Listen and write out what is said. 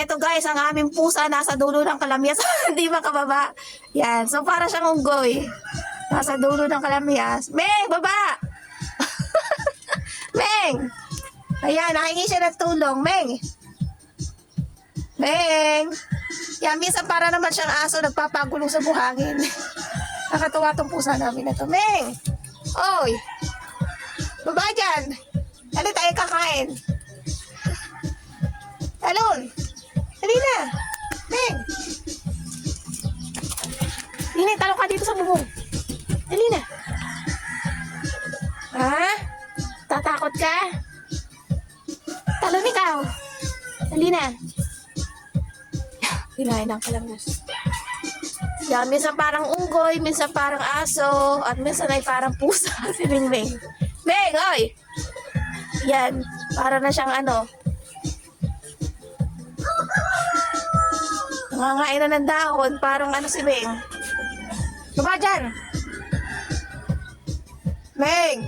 eto guys, ang aming pusa nasa dulo ng kalamyas. Hindi makababa. Yan. So, para siyang unggoy. Nasa dulo ng kalamyas. Meng, baba! Meng! Ayan, nakingi siya ng tulong. Meng! Meng! Yan, minsan para naman siyang aso nagpapagulong sa buhangin. Nakatuwa tong pusa namin na to. Meng! Oy! Baba dyan! Ano tayo kakain? Talon! Dali na! Meng! Dini, talon ka dito sa bubong. Dali na! Ha? Tatakot ka? Talon ikaw! Dali na! Kinain ng kalamyas. Yan, minsan parang unggoy, minsan parang aso, at minsan ay parang pusa. Si Meng Meng. Meng, oy! Yan, para na siyang ano. Nangangain na ng dahon, parang ano si Meng. Baba dyan! Meng!